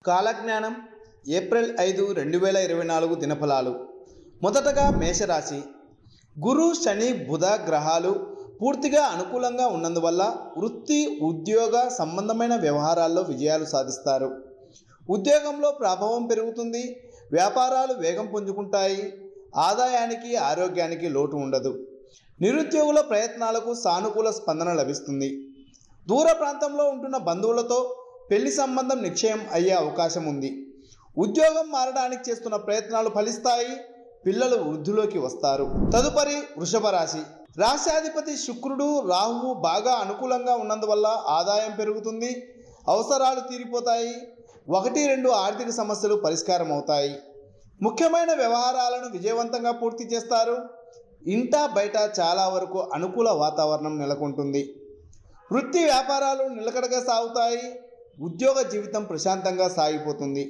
కాలజ్ఞానం ఏప్రిల్ 5, 2024 దినఫలాలు. మొదటగా మేషరాశి. గురు, శని, బుధ గ్రహాలు పూర్తిగా అనుకూలంగా ఉన్నందువల్ల వృత్తి, ఉద్యోగ సంబంధమైన వ్యవహారాల్లో విజయాలు సాధిస్తారు. ఉద్యోగంలో ప్రభావం పెరుగుతుంది. వ్యాపారాలు వేగం పుంజుకుంటాయి. ఆదాయానికి, ఆరోగ్యానికి లోటు ఉండదు. నిరుద్యోగుల ప్రయత్నాలకు సానుకూల స్పందన లభిస్తుంది. దూర ప్రాంతంలో ఉంటున్న బంధువులతో పెళ్లి సంబంధం నిశ్చయం అయ్యే అవకాశం ఉంది. ఉద్యోగం మారడానికి చేస్తున్న ప్రయత్నాలు ఫలిస్తాయి. పిల్లలు వృద్ధిలోకి వస్తారు. తదుపరి వృషభ రాశి. రాశ్యాధిపతి శుక్రుడు, రాహువు బాగా అనుకూలంగా ఉన్నందువల్ల ఆదాయం పెరుగుతుంది. అవసరాలు తీరిపోతాయి. 1-2 ఆర్థిక సమస్యలు పరిష్కారం అవుతాయి. ముఖ్యమైన వ్యవహారాలను విజయవంతంగా పూర్తి చేస్తారు. ఇంటా బయట చాలా వరకు అనుకూల వాతావరణం నెలకొంటుంది. వృత్తి వ్యాపారాలు నిలకడగా సాగుతాయి. ఉద్యోగ జీవితం ప్రశాంతంగా సాగిపోతుంది.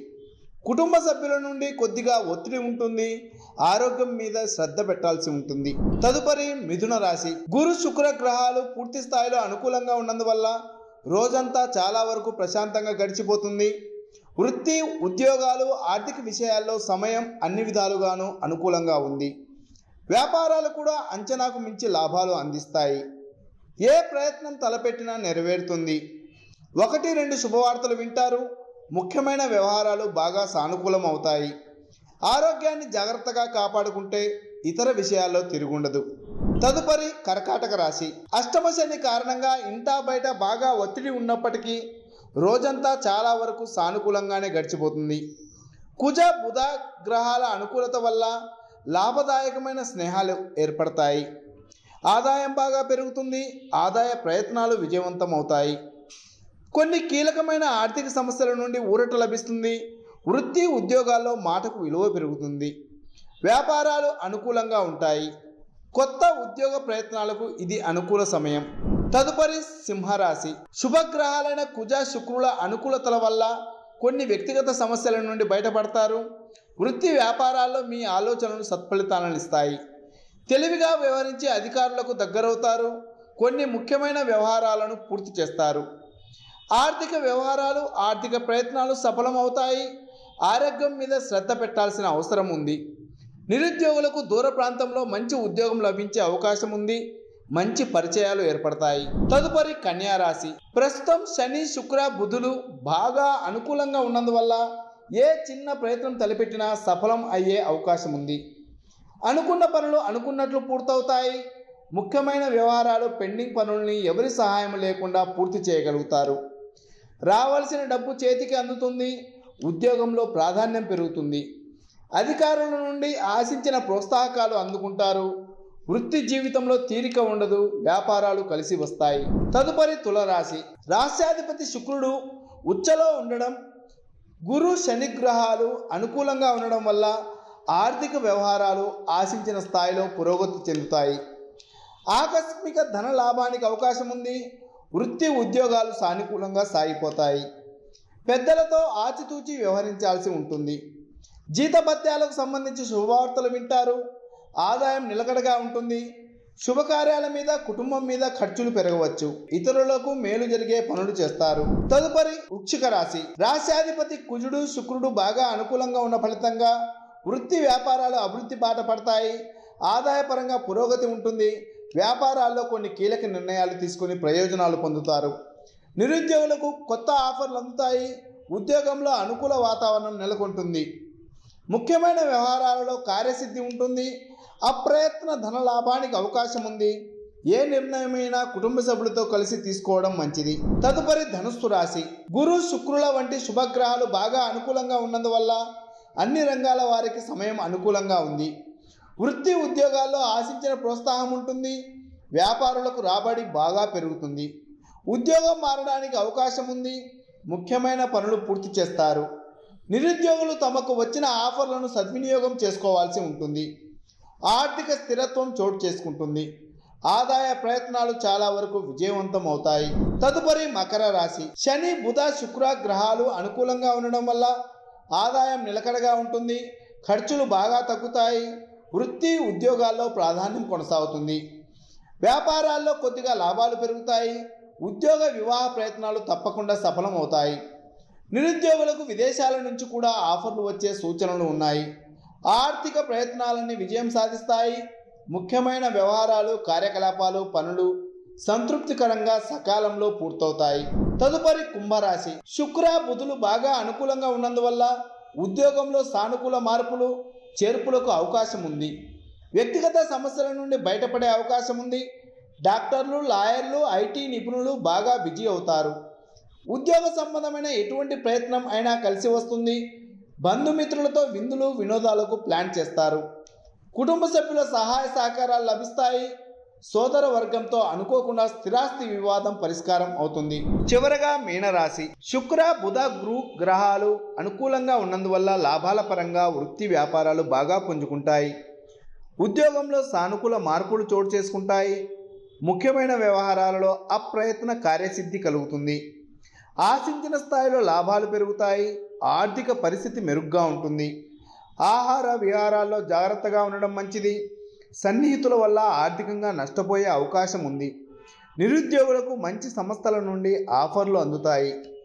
కుటుంబ సభ్యుల నుండి కొద్దిగా ఒత్తిడి ఉంటుంది. ఆరోగ్యం మీద శ్రద్ధ పెట్టాల్సి ఉంటుంది. తదుపరి మిథున రాశి. గురు, శుక్ర గ్రహాలు పూర్తి స్థాయిలో అనుకూలంగా ఉన్నందువల్ల రోజంతా చాలా వరకు ప్రశాంతంగా గడిచిపోతుంది. వృత్తి, ఉద్యోగాలు, ఆర్థిక విషయాల్లో సమయం అన్ని విధాలుగాను అనుకూలంగా ఉంది. వ్యాపారాలు కూడా అంచనాకు మించి లాభాలు అందిస్తాయి. ఏ ప్రయత్నం తలపెట్టినా నెరవేరుతుంది. 1-2 శుభవార్తలు వింటారు. ముఖ్యమైన వ్యవహారాలు బాగా సానుకూలం అవుతాయి. ఆరోగ్యాన్ని జాగ్రత్తగా కాపాడుకుంటే ఇతర విషయాల్లో తిరుగుండదు. తదుపరి కర్కాటక రాశి. అష్టమ శని కారణంగా ఇంటా బయట బాగా ఒత్తిడి ఉన్నప్పటికీ రోజంతా చాలా వరకు సానుకూలంగానే గడిచిపోతుంది. కుజ, బుధ గ్రహాల అనుకూలత వల్ల లాభదాయకమైన స్నేహాలు ఏర్పడతాయి. ఆదాయం బాగా పెరుగుతుంది. ఆదాయ ప్రయత్నాలు విజయవంతం అవుతాయి. కొన్ని కీలకమైన ఆర్థిక సమస్యల నుండి ఊరట లభిస్తుంది. వృత్తి, ఉద్యోగాల్లో మాటకు విలువ పెరుగుతుంది. వ్యాపారాలు అనుకూలంగా ఉంటాయి. కొత్త ఉద్యోగ ప్రయత్నాలకు ఇది అనుకూల సమయం. తదుపరి సింహరాశి. శుభగ్రహాలైన కుజ, శుక్రుల అనుకూలతల వల్ల కొన్ని వ్యక్తిగత సమస్యల నుండి బయటపడతారు. వృత్తి వ్యాపారాల్లో మీ ఆలోచనలు సత్ఫలితాలను ఇస్తాయి. తెలివిగా వ్యవహరించి అధికారులకు దగ్గరవుతారు. కొన్ని ముఖ్యమైన వ్యవహారాలను పూర్తి చేస్తారు. ఆర్థిక వ్యవహారాలు, ఆర్థిక ప్రయత్నాలు సఫలమవుతాయి. ఆరోగ్యం మీద శ్రద్ధ పెట్టాల్సిన అవసరం ఉంది. నిరుద్యోగులకు దూర ప్రాంతంలో మంచి ఉద్యోగం లభించే అవకాశం ఉంది. మంచి పరిచయాలు ఏర్పడతాయి. తదుపరి కన్యా రాశి. ప్రస్తుతం శని, శుక్ర, బుధులు బాగా అనుకూలంగా ఉన్నందువల్ల ఏ చిన్న ప్రయత్నం తలపెట్టినా సఫలం అయ్యే అవకాశం ఉంది. అనుకున్న పనులు అనుకున్నట్లు పూర్తవుతాయి. ముఖ్యమైన వ్యవహారాలు, పెండింగ్ పనుల్ని ఎవరి సహాయం లేకుండా పూర్తి చేయగలుగుతారు. రావాల్సిన డబ్బు చేతికి అందుతుంది. ఉద్యోగంలో ప్రాధాన్యం పెరుగుతుంది. అధికారుల నుండి ఆశించిన ప్రోత్సాహకాలు అందుకుంటారు. వృత్తి జీవితంలో తీరిక ఉండదు. వ్యాపారాలు కలిసి వస్తాయి. తదుపరి తులరాశి. రాశ్యాధిపతి శుక్రుడు ఉచ్చలో ఉండడం, గురు, శని గ్రహాలు అనుకూలంగా ఉండడం వల్ల ఆర్థిక వ్యవహారాలు ఆశించిన స్థాయిలో పురోగతి చెందుతాయి. ఆకస్మిక ధన లాభానికి అవకాశం ఉంది. వృత్తి, ఉద్యోగాలు సానుకూలంగా సాగిపోతాయి. పెద్దలతో ఆచితూచి వ్యవహరించాల్సి ఉంటుంది. జీతభత్యాలకు సంబంధించి శుభవార్తలు వింటారు. ఆదాయం నిలకడగా ఉంటుంది. శుభకార్యాల మీద, కుటుంబం మీద ఖర్చులు పెరగవచ్చు. ఇతరులకు మేలు జరిగే పనులు చేస్తారు. తదుపరి వృశ్చిక రాశి. రాశ్యాధిపతి కుజుడు, శుక్రుడు బాగా అనుకూలంగా ఉన్న ఫలితంగా వృత్తి వ్యాపారాలు అభివృద్ధి బాట పడతాయి. ఆదాయపరంగా పురోగతి ఉంటుంది. వ్యాపారాల్లో కొన్ని కీలక నిర్ణయాలు తీసుకుని ప్రయోజనాలు పొందుతారు. నిరుద్యోగులకు కొత్త ఆఫర్లు అందుతాయి. ఉద్యోగంలో అనుకూల వాతావరణం నెలకొంటుంది. ముఖ్యమైన వ్యవహారాలలో కార్యసిద్ధి ఉంటుంది. అప్రయత్న ధన లాభానికి అవకాశం ఉంది. ఏ నిర్ణయమైనా కుటుంబ సభ్యులతో కలిసి తీసుకోవడం మంచిది. తదుపరి ధనుస్సు రాశి. గురు, శుక్రుల వంటి శుభగ్రహాలు బాగా అనుకూలంగా ఉన్నందువల్ల అన్ని రంగాల వారికి సమయం అనుకూలంగా ఉంది. వృత్తి, ఉద్యోగాల్లో ఆశించిన ప్రోత్సాహం ఉంటుంది. వ్యాపారులకు రాబడి బాగా పెరుగుతుంది. ఉద్యోగం మారడానికి అవకాశం ఉంది. ముఖ్యమైన పనులు పూర్తి చేస్తారు. నిరుద్యోగులు తమకు వచ్చిన ఆఫర్లను సద్వినియోగం చేసుకోవాల్సి ఉంటుంది. ఆర్థిక స్థిరత్వం చోటు చేసుకుంటుంది. ఆదాయ ప్రయత్నాలు చాలా వరకు విజయవంతం అవుతాయి. తదుపరి మకర రాశి. శని, బుధ, శుక్ర గ్రహాలు అనుకూలంగా ఉండడం వల్ల ఆదాయం నిలకడగా ఉంటుంది. ఖర్చులు బాగా తగ్గుతాయి. వృత్తి, ఉద్యోగాల్లో ప్రాధాన్యం కొనసాగుతుంది. వ్యాపారాల్లో కొద్దిగా లాభాలు పెరుగుతాయి. ఉద్యోగ, వివాహ ప్రయత్నాలు తప్పకుండా సఫలం అవుతాయి. నిరుద్యోగులకు విదేశాల నుంచి కూడా ఆఫర్లు వచ్చే సూచనలు ఉన్నాయి. ఆర్థిక ప్రయత్నాలన్నీ విజయం సాధిస్తాయి. ముఖ్యమైన వ్యవహారాలు, కార్యకలాపాలు, పనులు సంతృప్తికరంగా సకాలంలో పూర్తవుతాయి. తదుపరి కుంభరాశి. శుక్ర బుధులు బాగా అనుకూలంగా ఉన్నందువల్ల ఉద్యోగంలో సానుకూల మార్పులు, చేర్పులకు అవకాశం ఉంది. వ్యక్తిగత సమస్యల నుండి బయటపడే అవకాశం ఉంది. డాక్టర్లు, లాయర్లు, ఐటీ నిపుణులు బాగా బిజీ అవుతారు. ఉద్యోగ సంబంధమైన ఎటువంటి ప్రయత్నం అయినా కలిసి వస్తుంది. బంధుమిత్రులతో విందులు, వినోదాలకు ప్లాన్ చేస్తారు. కుటుంబ సభ్యుల సహాయ సహకారాలు లభిస్తాయి. సోదర వర్గంతో అనుకోకుండా స్థిరాస్తి వివాదం పరిష్కారం అవుతుంది. చివరగా మీనరాశి. శుక్ర బుధ గురు గ్రహాలు అనుకూలంగా ఉన్నందువల్ల లాభాల పరంగా వృత్తి వ్యాపారాలు బాగా పుంజుకుంటాయి. ఉద్యోగంలో సానుకూల మార్పులు చోటు చేసుకుంటాయి. ముఖ్యమైన వ్యవహారాలలో అప్రయత్న కార్యసిద్ధి కలుగుతుంది. ఆశించిన స్థాయిలో లాభాలు పెరుగుతాయి. ఆర్థిక పరిస్థితి మెరుగ్గా ఉంటుంది. ఆహార విహారాల్లో జాగ్రత్తగా ఉండడం మంచిది. సన్నిహితుల వల్ల ఆర్థికంగా నష్టపోయే అవకాశం ఉంది. నిరుద్యోగులకు మంచి సంస్థల నుండి ఆఫర్లు అందుతాయి.